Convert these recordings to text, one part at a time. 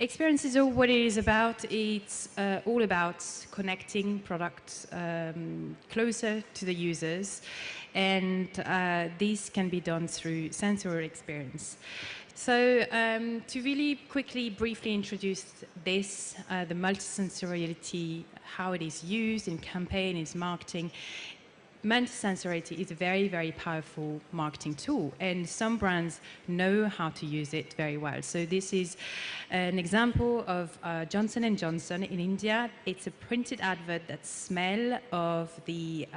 Experience is all what it is about. It's all about connecting products closer to the users, and this can be done through sensory experience. So to really quickly, briefly introduce this, the multisensoriality, how it is used in campaign, in marketing. Multisensoriality is a very, very powerful marketing tool, and some brands know how to use it very well. So this is an example of Johnson & Johnson in India. It's a printed advert that smell of the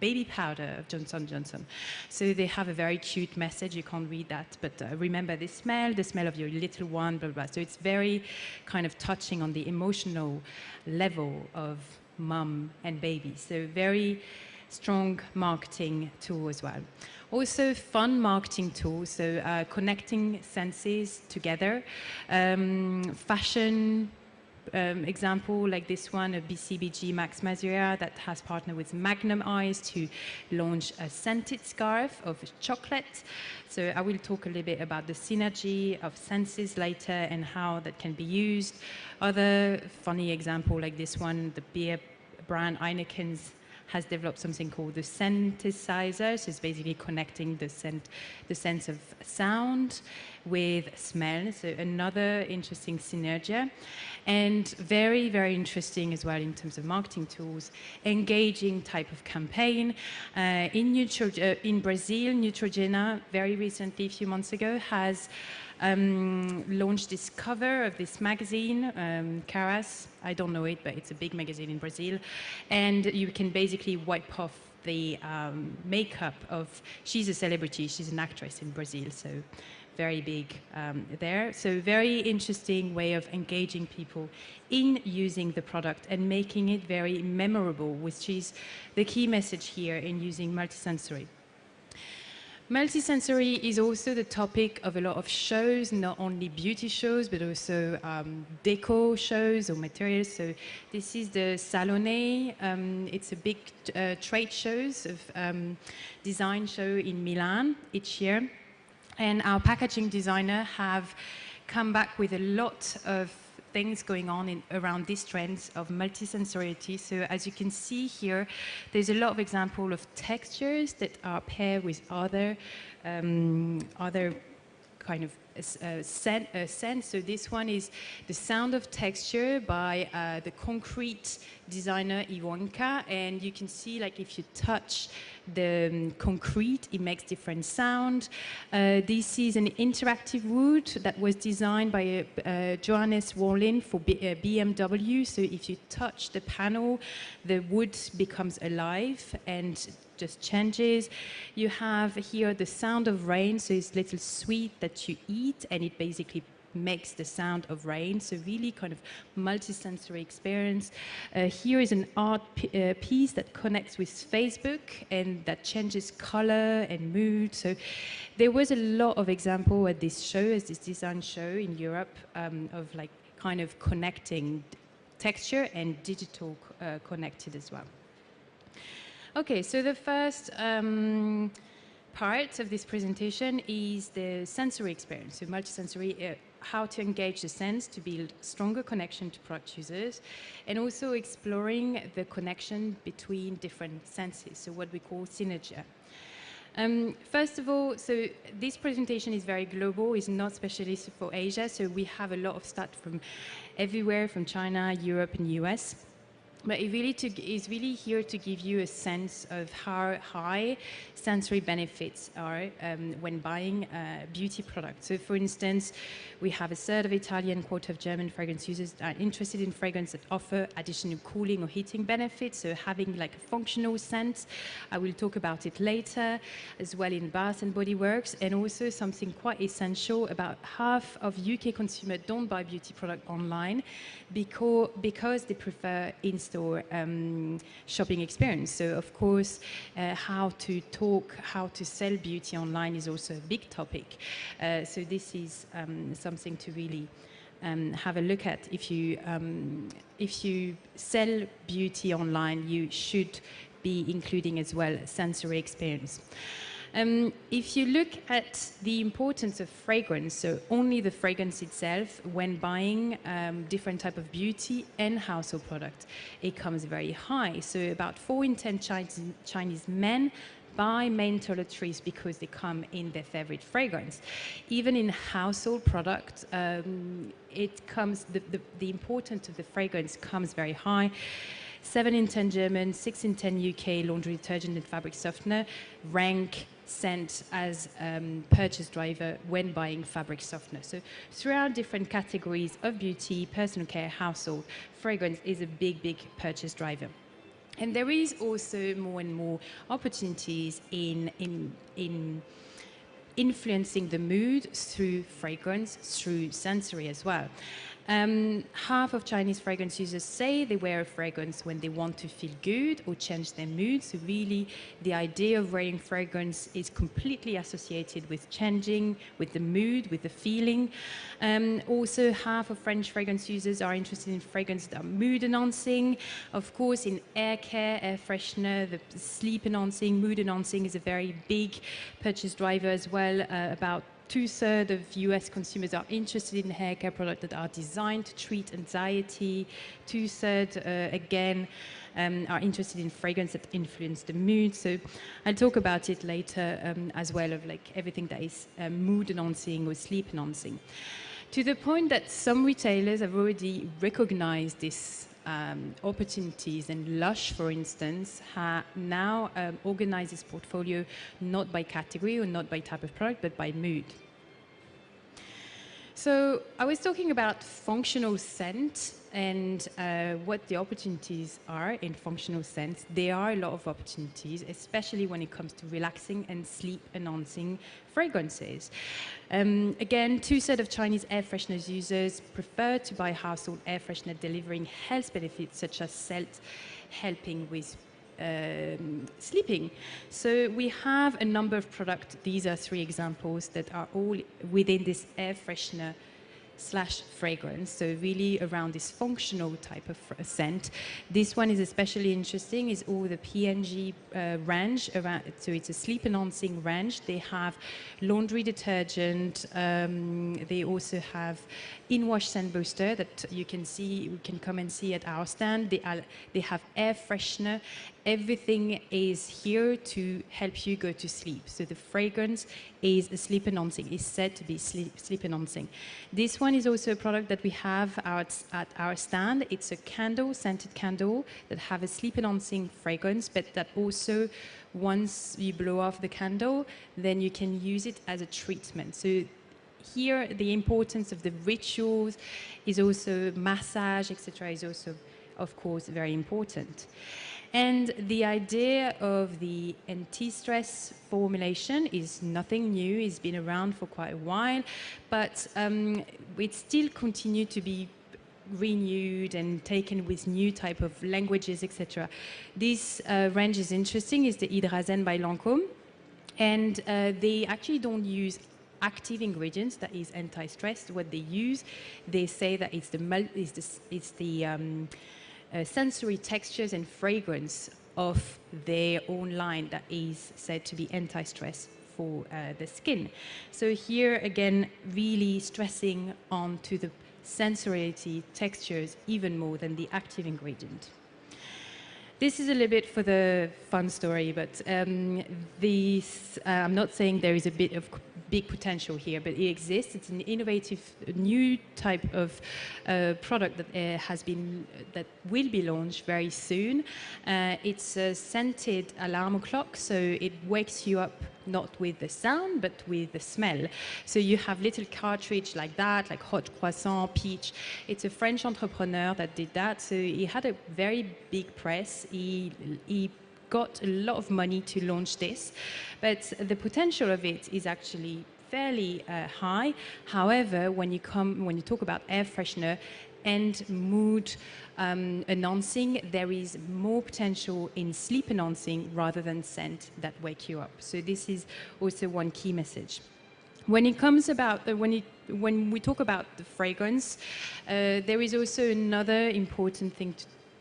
baby powder of Johnson & Johnson. So they have a very cute message. You can't read that, but remember the smell of your little one, blah, blah, blah. So it's very kind of touching on the emotional level of mum and baby. So very strong marketing tool as well. Also fun marketing tool, so connecting senses together. Fashion example like this one, a BCBG Max Mazura that has partnered with Magnum Eyes to launch a scented scarf of chocolate. So I will talk a little bit about the synergy of senses later and how that can be used. Other funny example like this one, the beer brand Heineken's has developed something called the synthesizer. So it's basically connecting the sense of sound with smell. So another interesting synergy. And very, very interesting as well in terms of marketing tools, engaging type of campaign. In Brazil, Neutrogena, very recently, a few months ago, has launched this cover of this magazine, Caras. I don't know it, but it's a big magazine in Brazil. And you can basically wipe off the makeup of, she's a celebrity, she's an actress in Brazil, so very big there. So very interesting way of engaging people in using the product and making it very memorable, which is the key message here in using multisensory. Multisensory is also the topic of a lot of shows, not only beauty shows, but also deco shows or materials. So this is the Salone. It's a big trade shows of design show in Milan each year. And our packaging designer have come back with a lot of things going on around these trends of multisensoriality. So as you can see here, there's a lot of examples of textures that are paired with other kind of scent. So this one is the sound of texture by the concrete designer Iwonka, and you can see like if you touch the concrete, it makes different sound. This is an interactive wood that was designed by Johannes Wallin for BMW. So if you touch the panel, the wood becomes alive and just changes. You have here the sound of rain, so it's little sweet that you eat and it basically makes the sound of rain, so really kind of multi-sensory experience. Here is an art piece that connects with Facebook and that changes color and mood. So there was a lot of example at this show, as this design show in Europe, of like kind of connecting texture and digital connected as well. Okay, so the first part of this presentation is the sensory experience, so multisensory, how to engage the sense to build stronger connection to product users, and also exploring the connection between different senses, so what we call synergy. First of all, so this presentation is very global, it's not specialist for Asia, so we have a lot of stats from everywhere, from China, Europe, and US. But it really is really here to give you a sense of how high sensory benefits are when buying beauty products. So for instance, we have a third of Italian, quarter of German fragrance users that are interested in fragrance that offer additional cooling or heating benefits. So having like a functional scent, I will talk about it later, as well in Bath and Body Works. And also something quite essential, about half of UK consumers don't buy beauty product online because they prefer in-store shopping experience. So of course, how to talk, how to sell beauty online is also a big topic. So this is something to really have a look at. If you sell beauty online, you should be including as well sensory experience. If you look at the importance of fragrance, so only the fragrance itself, when buying different type of beauty and household product, it comes very high. So about 4 in 10 Chinese men buy main toiletries because they come in their favorite fragrance. Even in household product, it comes, the importance of the fragrance comes very high. 7 in 10 German, 6 in 10 UK laundry detergent and fabric softener rank scent as purchase driver when buying fabric softener. So throughout different categories of beauty, personal care, household, fragrance is a big purchase driver. And there is also more and more opportunities in influencing the mood through fragrance, through sensory as well. Half of Chinese fragrance users say they wear a fragrance when they want to feel good or change their mood. So really, the idea of wearing fragrance is completely associated with changing, with the mood, with the feeling. Also, half of French fragrance users are interested in fragrances that are mood enhancing. Of course, in air care, air freshener, the sleep enhancing, mood enhancing is a very big purchase driver as well. About 2/3 of US consumers are interested in hair care products that are designed to treat anxiety. 2/3, again, are interested in fragrance that influence the mood. So I'll talk about it later as well, of like everything that is mood enhancing or sleep enhancing. To the point that some retailers have already recognized this opportunities, and Lush, for instance, now organizes portfolio not by category or not by type of product, but by mood. So I was talking about functional scent and what the opportunities are in functional scent. There are a lot of opportunities, especially when it comes to relaxing and sleep enhancing fragrances. Again, 2/3 of Chinese air fresheners users prefer to buy household air freshener delivering health benefits such as scent helping with sleeping. So we have a number of products. These are 3 examples that are all within this air freshener / fragrance, so really around this functional type of scent. This one is especially interesting, is all the P&G range around, so it's a sleep enhancing range. They have laundry detergent, they also have in-wash scent booster that you can see, we can come and see at our stand. They have air freshener. Everything is here to help you go to sleep. So the fragrance is a sleep enhancing, is said to be sleep enhancing. This one is also a product that we have at our stand. It's a candle, scented candle that have a sleep enhancing fragrance, but that also, once you blow off the candle, then you can use it as a treatment. So here, the importance of the rituals is also massage, etc., is also, of course, very important. And the idea of the anti-stress formulation is nothing new. It's been around for quite a while, but it still continues to be renewed and taken with new type of languages, etc. This range is interesting. It's the Hydrazen by Lancôme, and they actually don't use active ingredients, that is anti-stress. What they use, they say that it's the sensory textures and fragrance of their own line that is said to be anti-stress for the skin. So here again, really stressing on to the sensoriality, textures, even more than the active ingredient. This is a little bit for the fun story, but I'm not saying there is a bit of big potential here, but it exists. It's an innovative, new type of product that will be launched very soon. It's a scented alarm clock, so it wakes you up not with the sound, but with the smell. So you have little cartridge like that, like hot croissant, peach. It's a French entrepreneur that did that. So he had a very big press. He got a lot of money to launch this, but the potential of it is actually fairly high. However, when you talk about air freshener and mood enhancing, there is more potential in sleep enhancing rather than scent that wake you up. So this is also one key message. When it comes about when we talk about the fragrance, there is also another important thing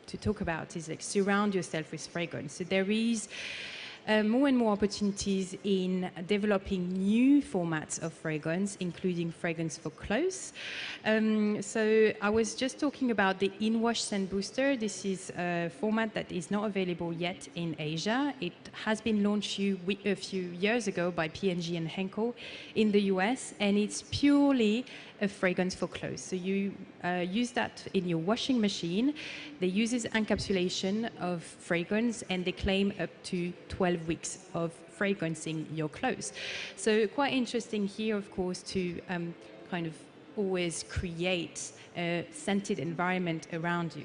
to talk about, is like surround yourself with fragrance. So there is more and more opportunities in developing new formats of fragrance, including fragrance for clothes. So I was just talking about the in-wash scent booster. This is a format that is not available yet in Asia. It has been launched a few years ago by P&G and Henkel in the US, and it's purely a fragrance for clothes. So you use that in your washing machine. They use encapsulation of fragrance, and they claim up to 12 weeks of fragrancing your clothes. So quite interesting here, of course, to kind of always create a scented environment around you.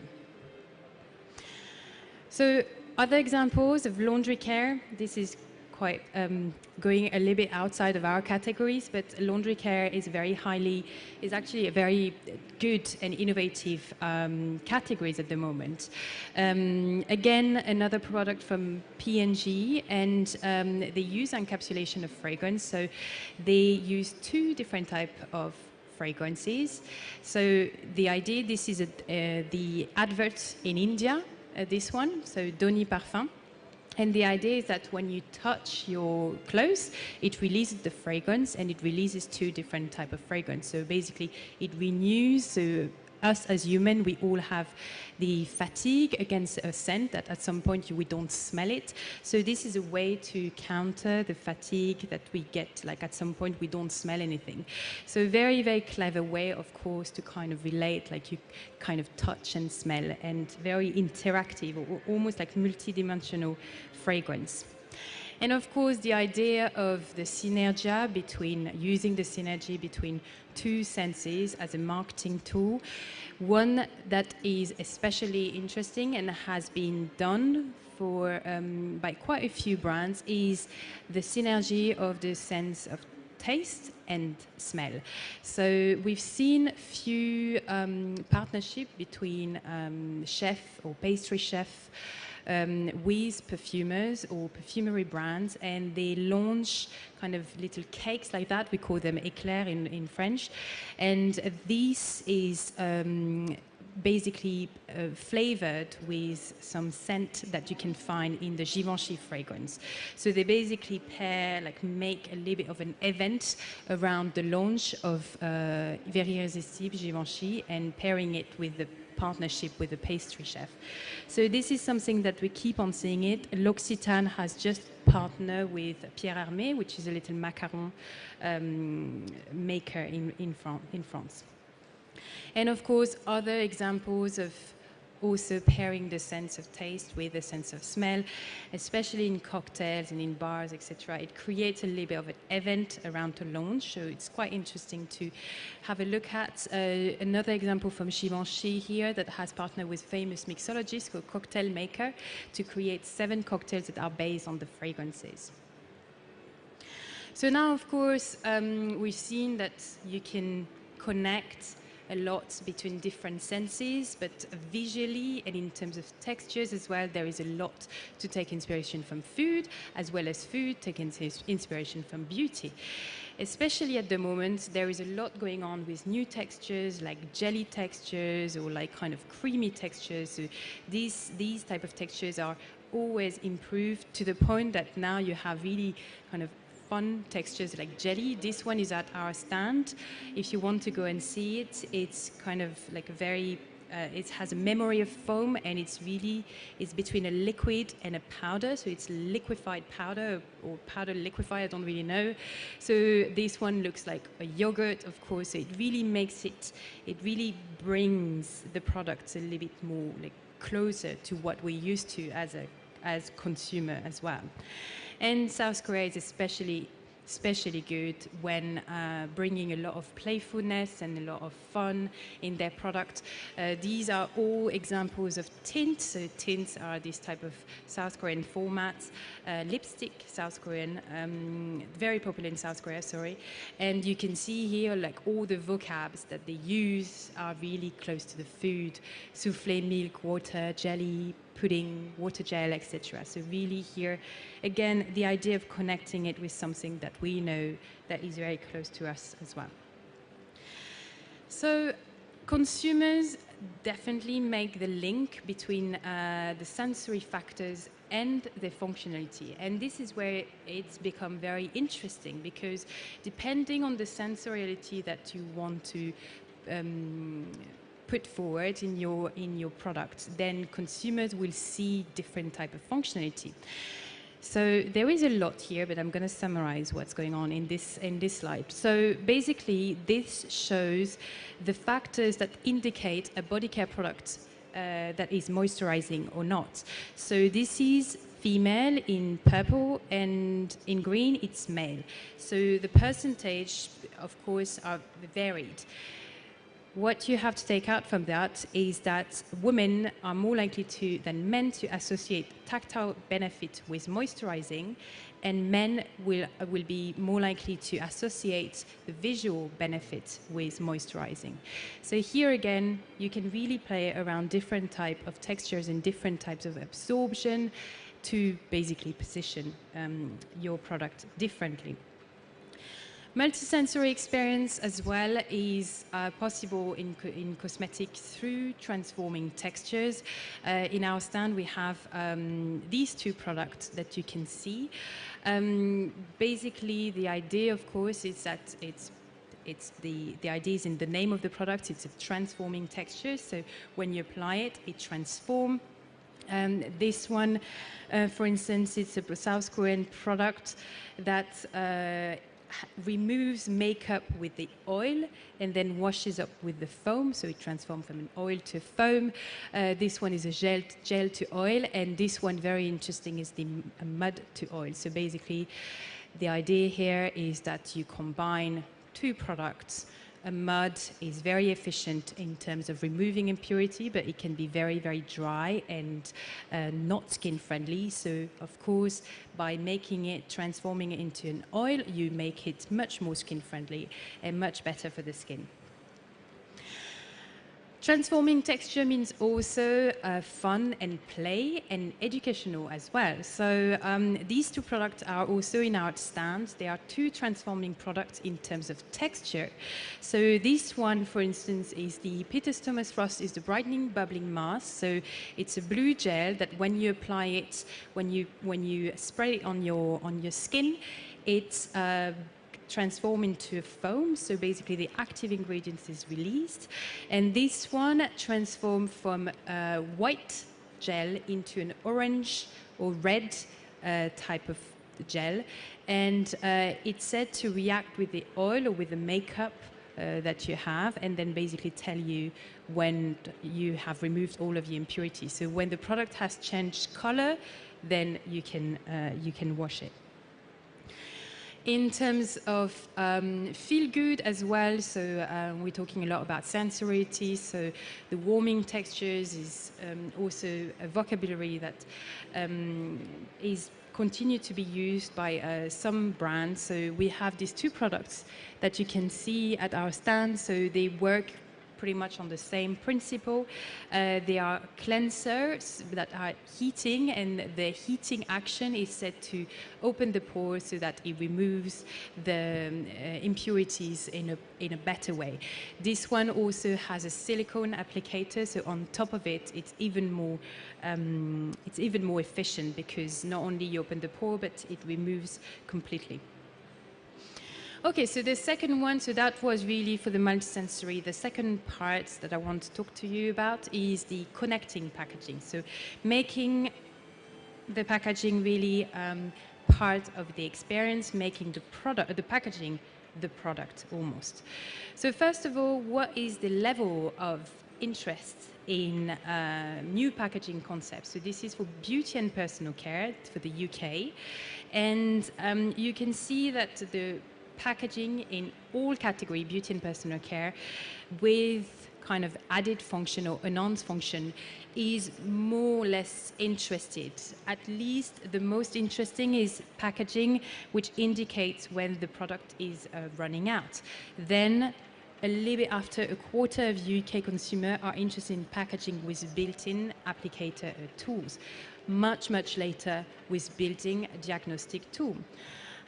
So other examples of laundry care, this is quite going a little bit outside of our categories, but laundry care is actually a very good and innovative categories at the moment. Again, another product from P&G, and they use encapsulation of fragrance. So they use two different types of fragrances. So the idea, this is the advert in India, this one, so Doni Parfum. And the idea is that when you touch your clothes, it releases the fragrance, and it releases two different types of fragrance. So basically, it renews. So us as humans, we all have the fatigue against a scent that at some point we don't smell it. So this is a way to counter the fatigue that we get, like at some point we don't smell anything. So very, very clever way, of course, to kind of relate, like you kind of touch and smell, and very interactive, or almost like multi-dimensional fragrance. And of course, the idea of the synergy using the synergy between two senses as a marketing tool, one that is especially interesting and has been done by quite a few brands, is the synergy of the sense of taste and smell. So we've seen a few partnerships between chef or pastry chef with perfumers or perfumery brands, and they launch kind of little cakes like that. We call them éclairs in French. And this is basically flavored with some scent that you can find in the Givenchy fragrance. So they basically make a little bit of an event around the launch of Very Irrésistible Givenchy, and pairing it with the partnership with a pastry chef. So this is something that we keep on seeing it. L'Occitane has just partnered with Pierre Hermé, which is a little macaron maker in France. And of course, other examples of also pairing the sense of taste with the sense of smell, especially in cocktails and in bars, etc. It creates a little bit of an event around the launch, so it's quite interesting to have a look at. Another example from Givenchy here that has partnered with famous mixologist called Cocktail Maker to create 7 cocktails that are based on the fragrances. So now, of course, we've seen that you can connect a lot between different senses, but visually and in terms of textures as well, there is a lot to take inspiration from food, as well as food taking inspiration from beauty. Especially at the moment, there is a lot going on with new textures, like jelly textures or like kind of creamy textures. So these type of textures are always improved to the point that now you have really kind of fun textures like jelly. This one is at our stand. If you want to go and see it, it's kind of like a very, it has a memory of foam, and it's between a liquid and a powder. So it's liquefied powder or powder liquefied, I don't really know. So this one looks like a yogurt, of course. So it really really brings the products a little bit more like closer to what we're used to as consumer as well. And South Korea is especially good when bringing a lot of playfulness and a lot of fun in their product. These are all examples of tints. So tints are this type of South Korean formats. Lipstick, South Korean, very popular in South Korea, sorry. And you can see here like all the vocabs that they use are really close to the food. Soufflé, milk, water, jelly, pudding, water gel, etc. So really here, again, the idea of connecting it with something that we know that is very close to us as well. So consumers, definitely make the link between the sensory factors and the functionality. And this is where it's become very interesting, because depending on the sensoriality that you want to put forward in your product, then consumers will see different type of functionality. So there is a lot here, but I'm going to summarize what's going on in this slide. So basically, this shows the factors that indicate a body care product that is moisturizing or not. So this is female in purple, and in green it's male. So the percentage, of course, are varied. What you have to take out from that is that women are more likely than men to associate tactile benefit with moisturizing, and men will be more likely to associate the visual benefit with moisturizing. So here again, you can really play around different types of textures and different types of absorption to basically position your product differently. Multisensory experience as well is possible in cosmetics through transforming textures. In our stand, we have these two products that you can see. Basically, the idea, of course, is that the idea is in the name of the product. It's a transforming texture. So when you apply it, it transforms. This one, for instance, it's a South Korean product that removes makeup with the oil and then washes up with the foam, so it transforms from an oil to foam. This one is a gel to oil, and this one, very interesting, is the mud to oil. So basically, the idea here is that you combine two products. A mud is very efficient in terms of removing impurity, but it can be very, very dry and not skin friendly. So, of course, by making it, transforming it into an oil, you make it much more skin friendly and much better for the skin. Transforming texture means also fun and play and educational as well. So these two products are also in our stand. They are two transforming products in terms of texture. So this one, for instance, is the Peter Thomas Ross is the brightening bubbling mask. So it's a blue gel that when you apply it, when you spray it on your skin, it's transform into a foam, so basically the active ingredients is released, and this one transforms from a white gel into an orange or red type of gel, and it's said to react with the oil or with the makeup that you have, and then basically tell you when you have removed all of the impurities. So when the product has changed color, then you can wash it. In terms of feel good as well, so we're talking a lot about sensoriality, so the warming textures is also a vocabulary that is continued to be used by some brands. So we have these two products that you can see at our stand, so they work pretty much on the same principle. They are cleansers that are heating, and the heating action is said to open the pores so that it removes the impurities in a better way. This one also has a silicone applicator, so on top of it, it's even more efficient, because not only you open the pore, but it removes completely. Okay, so the second one, so that was really for the multisensory. The second part that I want to talk to you about is the connecting packaging. So making the packaging really part of the experience, making the packaging the product almost. So first of all, what is the level of interest in new packaging concepts? So this is for beauty and personal care for the UK. And you can see that the packaging in all category, beauty and personal care, with kind of added function or enhanced function, is more or less interested. At least the most interesting is packaging, which indicates when the product is running out. Then a little bit after, a quarter of UK consumers are interested in packaging with built-in applicator tools. Much later with built-in diagnostic tool.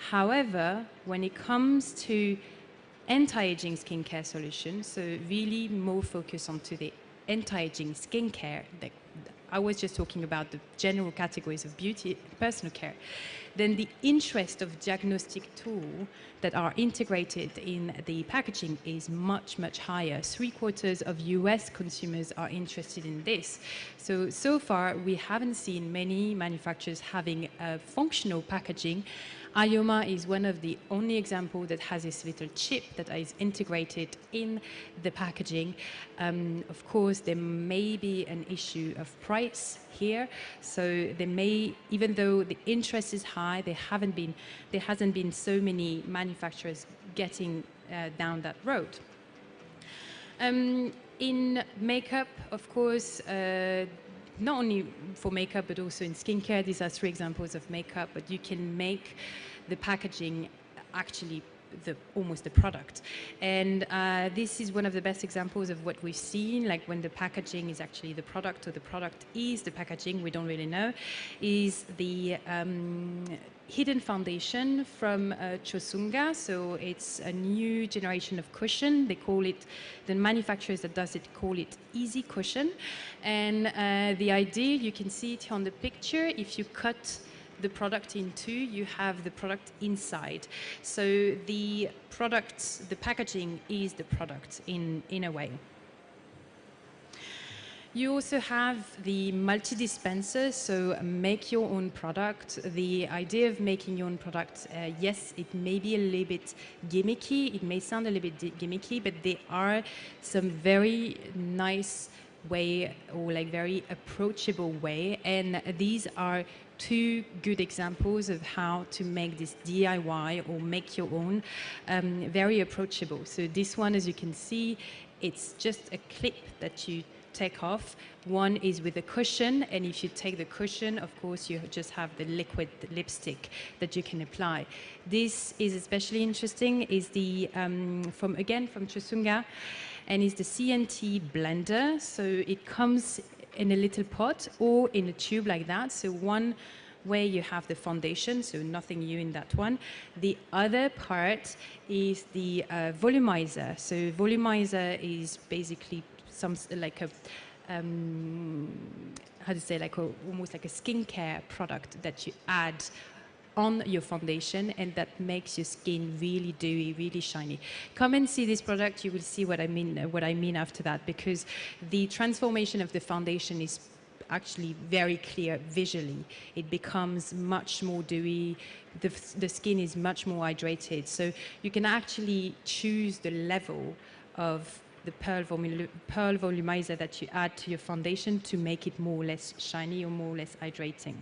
However, when it comes to anti-aging skincare solutions, so really more focus onto the anti-aging skincare, I was just talking about the general categories of beauty and personal care, then the interest of diagnostic tools that are integrated in the packaging is much, much higher. 3/4 of US consumers are interested in this. So far, we haven't seen many manufacturers having a functional packaging. Ioma is one of the only examples that has this little chip that is integrated in the packaging. Of course, there may be an issue of price here. So there may, even though the interest is high, there hasn't been so many manufacturers getting down that road. In makeup, of course, not only for makeup, but also in skincare. These are 3 examples of makeup, but you can make the packaging actually almost the product. And this is one of the best examples of what we've seen, like when the packaging is actually the product, or the product is the packaging, we don't really know, is the hidden foundation from Chosunga. So it's a new generation of cushion. They call it, the manufacturers that does it call it Easy Cushion. And the idea, you can see it on the picture, if you cut the product in 2, you have the product inside. So the product, the packaging is the product in a way. You also have the multi-dispenser, so make your own product. The idea of making your own product, yes, it may be a little bit gimmicky, it may sound a little bit gimmicky, but there are some very nice way, or like very approachable way, and these are 2 good examples of how to make this DIY or make your own very approachable. So this one, as you can see, it's just a clip that you take off. One is with a cushion, and if you take the cushion, of course, you just have the liquid lipstick that you can apply. This is especially interesting, is the from Chosunga, and is the CNT blender. So it comes in a little pot or in a tube like that. So one way you have the foundation, so nothing new in that one. The other part is the volumizer. So volumizer is basically like a how to say, like almost like a skincare product that you add on your foundation, and that makes your skin really dewy, really shiny. Come and see this product, you will see what I mean after that, because the transformation of the foundation is actually very clear visually. It becomes much more dewy, the skin is much more hydrated, so you can actually choose the level of the pearl volumizer that you add to your foundation to make it more or less shiny or more or less hydrating.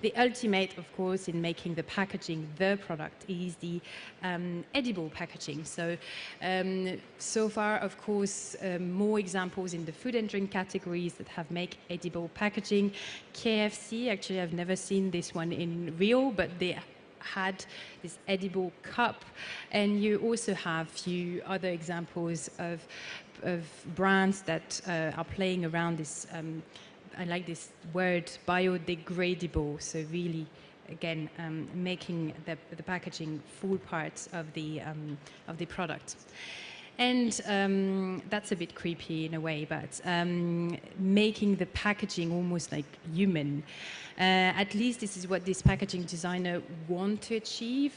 The ultimate, of course, in making the packaging the product is the edible packaging. So, so far, of course, more examples in the food and drink categories that have made edible packaging. KFC, actually, I've never seen this one in real, but they had this edible cup. And you also have a few other examples of brands that are playing around this I like this word, biodegradable. So really, again, making the packaging full parts of the product. And that's a bit creepy in a way, but making the packaging almost like human. At least this is what this packaging designer want to achieve.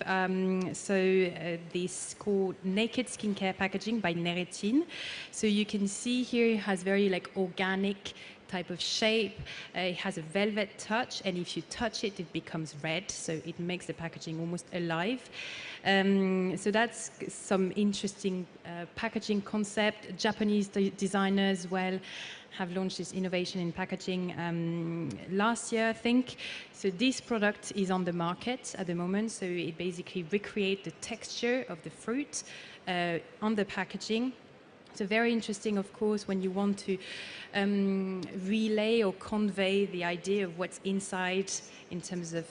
This called Naked Skincare Packaging by Neretin. So you can see here it has very like organic type of shape. It has a velvet touch, and if you touch it, it becomes red, so it makes the packaging almost alive. So that's some interesting packaging concept. Japanese designers, well, have launched this innovation in packaging last year, I think. So this product is on the market at the moment. So it basically recreates the texture of the fruit on the packaging. So very interesting, of course, when you want to relay or convey the idea of what's inside in terms of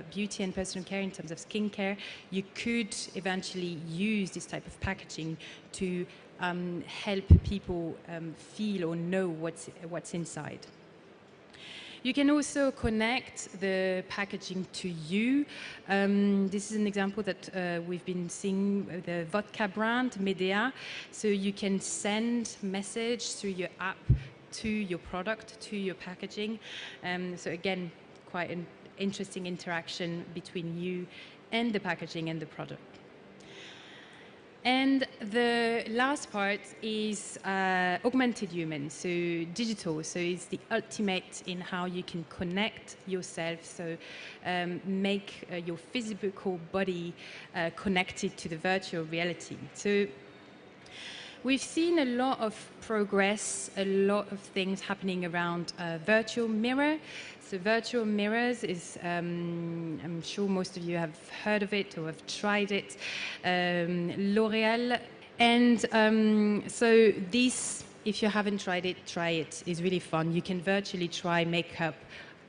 beauty and personal care, in terms of skincare, you could eventually use this type of packaging to help people feel or know what's inside. You can also connect the packaging to you. This is an example that we've been seeing with the vodka brand, Medea. So you can send message through your app to your product, to your packaging. So again, quite an interesting interaction between you and the packaging and the product. And the last part is augmented human, so digital. So it's the ultimate in how you can connect yourself, so make your physical body connected to the virtual reality. So we've seen a lot of progress, a lot of things happening around virtual mirror. So virtual mirrors is, I'm sure most of you have heard of it or have tried it, L'Oreal. And so this, if you haven't tried it, try it. It's really fun. You can virtually try makeup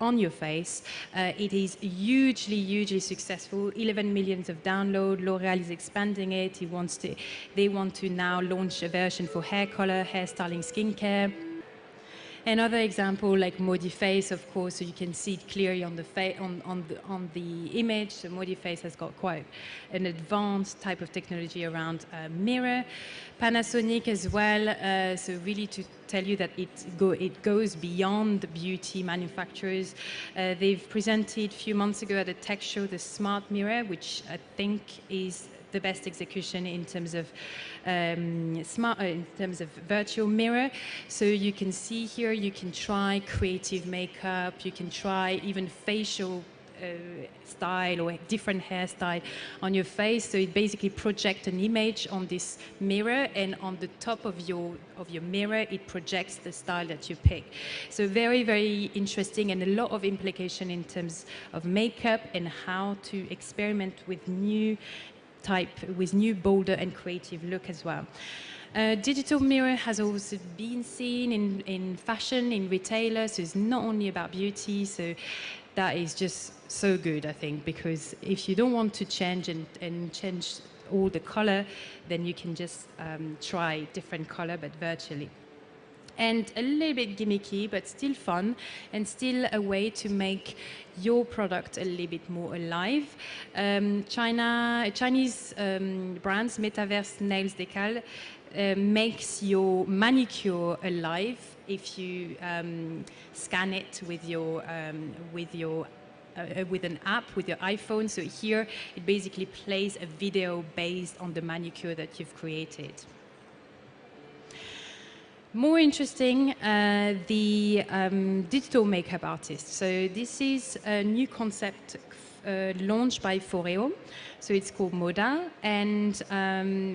on your face. It is hugely successful. 11 millions of downloads. L'Oreal is expanding it. They want to now launch a version for hair color, hairstyling, skincare. Another example, like Modiface, of course, so you can see it clearly on the image. So Modiface has got quite an advanced type of technology around mirror. Panasonic as well, so really to tell you that it goes beyond beauty manufacturers. They've presented a few months ago at a tech show the smart mirror, which I think is the best execution in terms of in terms of virtual mirror. So you can see here, you can try creative makeup, you can try even facial style or different hairstyle on your face. So it basically projects an image on this mirror, and on the top of your mirror, it projects the style that you pick. So very interesting, and a lot of implication in terms of makeup and how to experiment with new bolder and creative look as well. Digital mirror has also been seen in fashion, in retailers, so it's not only about beauty, so that is just so good, I think, because if you don't want to change and change all the color, then you can just try different color, but virtually. And a little bit gimmicky, but still fun, and still a way to make your product a little bit more alive. Chinese brands, Metaverse Nails Decal, makes your manicure alive if you scan it with an app, with your iPhone. So here, it basically plays a video based on the manicure that you've created. More interesting, the digital makeup artist. So this is a new concept launched by Foreo. So it's called Moda, and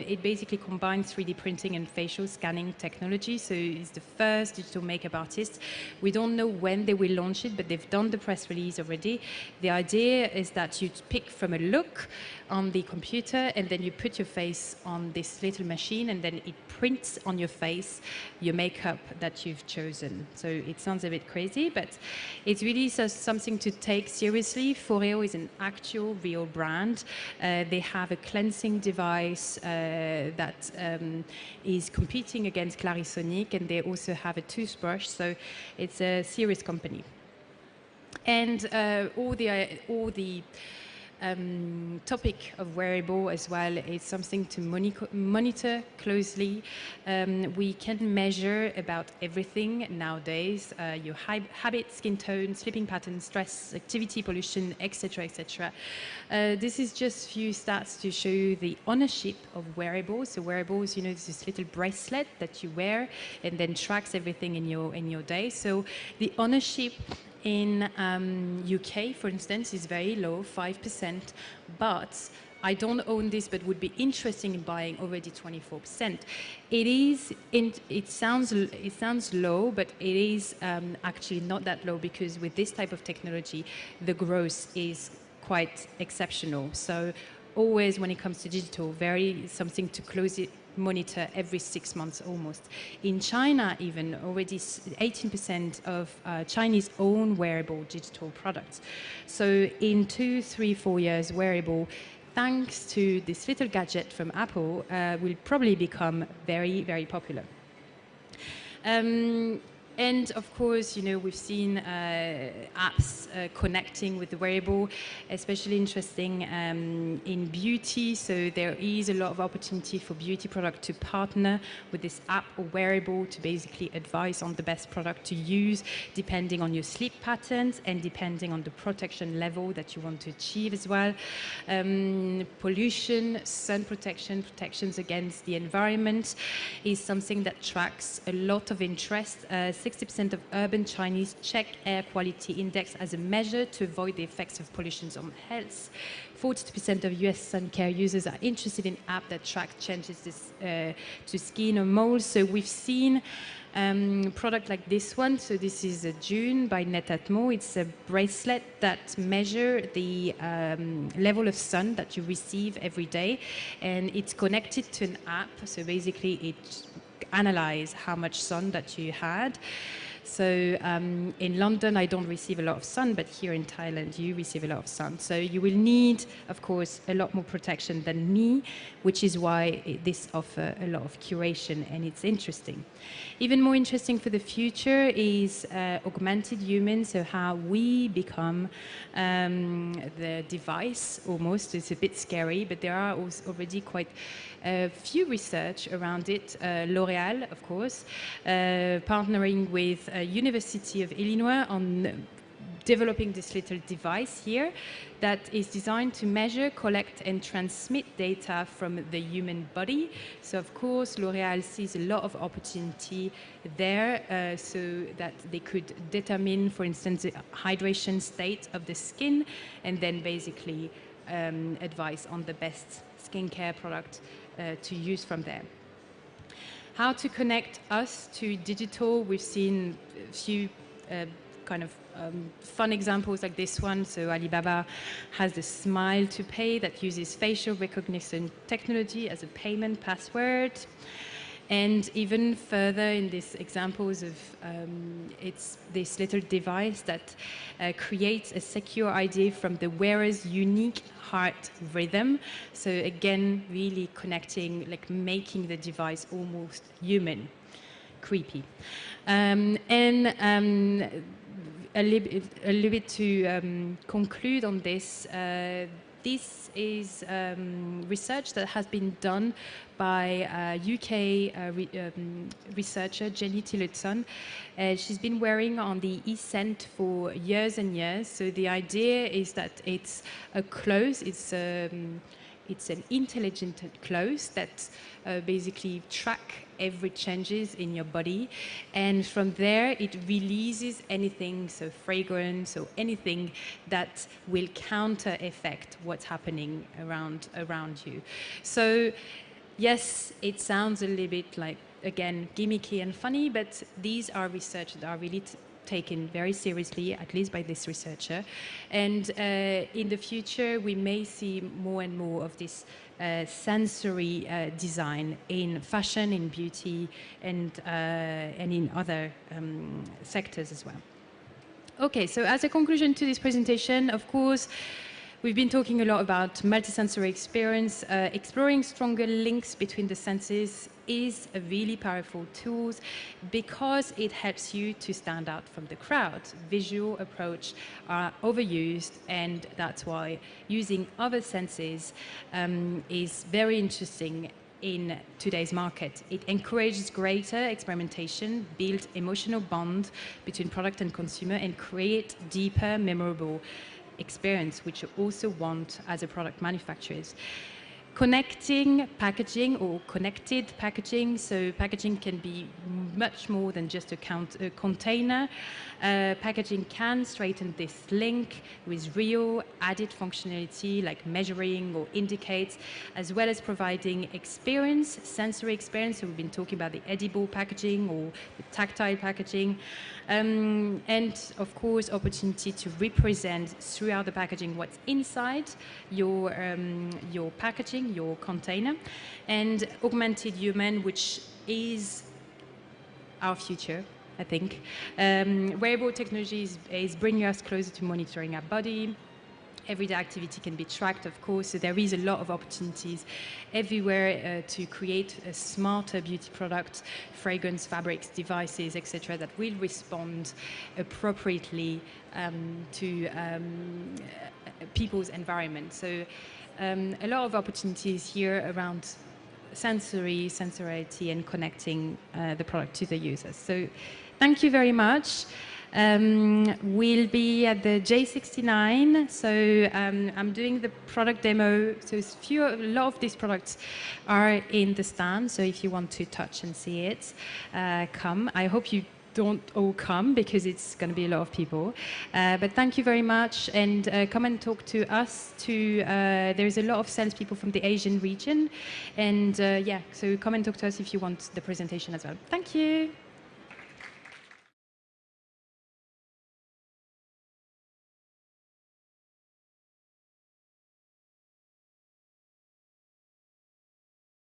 it basically combines 3D printing and facial scanning technology. So it's the first digital makeup artist. We don't know when they will launch it, but they've done the press release already. The idea is that you pick from a look on the computer, and then you put your face on this little machine, and then it prints on your face your makeup that you've chosen. So it sounds a bit crazy, but it's really something to take seriously. Foreo is an actual real brand. They have a cleansing device that is competing against Clarisonic, and they also have a toothbrush, so it's a serious company. And all the topic of wearable as well is something to monitor closely. We can measure about everything nowadays, your habit, skin tone, sleeping patterns, stress, activity, pollution, etc., etc. This is just a few stats to show you the ownership of wearables. So wearables, you know, it's this little bracelet that you wear and then tracks everything in your day. So the ownership in UK, for instance, is very low, 5%, but I don't own this, but would be interested in buying, already 24%. It sounds low, but it is actually not that low, because with this type of technology, the growth is quite exceptional. So always, when it comes to digital, something to closely monitor every 6 months almost. In China, even already 18% of Chinese own wearable digital products. So in 2, 3, 4 years, wearable, thanks to this little gadget from Apple, will probably become very, very popular. And of course, you know, we've seen apps connecting with the wearable, especially interesting in beauty. So there is a lot of opportunity for beauty product to partner with this app or wearable to basically advise on the best product to use, depending on your sleep patterns and depending on the protection level that you want to achieve as well. Pollution, sun protection, protections against the environment is something that tracks a lot of interest. 60% of urban Chinese check air quality index as a measure to avoid the effects of pollution on health. 40% of US sun care users are interested in apps that track changes to skin or moles. So we've seen product like this one. So this is a June by Netatmo. It's a bracelet that measures the level of sun that you receive every day, and it's connected to an app. So basically, it analyze how much sun that you had. So in London, I don't receive a lot of sun, but here in Thailand, you receive a lot of sun. So you will need, of course, a lot more protection than me, which is why this offers a lot of curation, and it's interesting. Even more interesting for the future is augmented human, so how we become the device almost. It's a bit scary, but there are already quite a few research around it. L'Oréal, of course, partnering with University of Illinois on developing this little device here that is designed to measure, collect, and transmit data from the human body. So, of course, L'Oréal sees a lot of opportunity there so that they could determine, for instance, the hydration state of the skin and then basically advise on the best skincare product to use from there. How to connect us to digital? We've seen a few kind of fun examples like this one. So Alibaba has the Smile to Pay that uses facial recognition technology as a payment password. And even further in these examples of it's this little device that creates a secure ID from the wearer's unique heart rhythm. So again, really connecting, like making the device almost human, creepy. A little bit to conclude on this, this is research that has been done by UK researcher Jenny Tillotson. She's been wearing on the eScent for years and years. So the idea is that it's a clothes, it's an intelligent clothes that basically track every changes in your body, and from there it releases anything, so fragrance or anything that will counter effect what's happening around you. So yes, it sounds a little bit like, again, gimmicky and funny, but these are research that are really taken very seriously, at least by this researcher. And in the future, we may see more and more of this sensory design in fashion, in beauty, and in other sectors as well. Okay, so as a conclusion to this presentation, of course, we've been talking a lot about multisensory experience. Exploring stronger links between the senses is a really powerful tool because it helps you to stand out from the crowd. Visual approach are overused, and that's why using other senses is very interesting in today's market. It encourages greater experimentation, build emotional bond between product and consumer, and create deeper, memorable experience, which you also want as a product manufacturers. Connecting packaging or connected packaging. So packaging can be much more than just a container. Packaging can straighten this link with real added functionality like measuring or indicates, as well as providing experience, sensory experience. So we've been talking about the edible packaging or the tactile packaging. And of course, opportunity to represent throughout the packaging what's inside your packaging, your container, and augmented human, which is our future, I think. Wearable technology is bringing us closer to monitoring our body, everyday activity can be tracked, of course, so there is a lot of opportunities everywhere to create a smarter beauty product, fragrance, fabrics, devices, etc., that will respond appropriately to people's environment. So a lot of opportunities here around sensoriality, and connecting the product to the users. So thank you very much. We'll be at the J69, so I'm doing the product demo. So a lot of these products are in the stand, so if you want to touch and see it, come. I hope you don't all come, because it's going to be a lot of people. But thank you very much, and come and talk to us. There's a lot of salespeople from the Asian region, and yeah, so come and talk to us if you want the presentation as well. Thank you.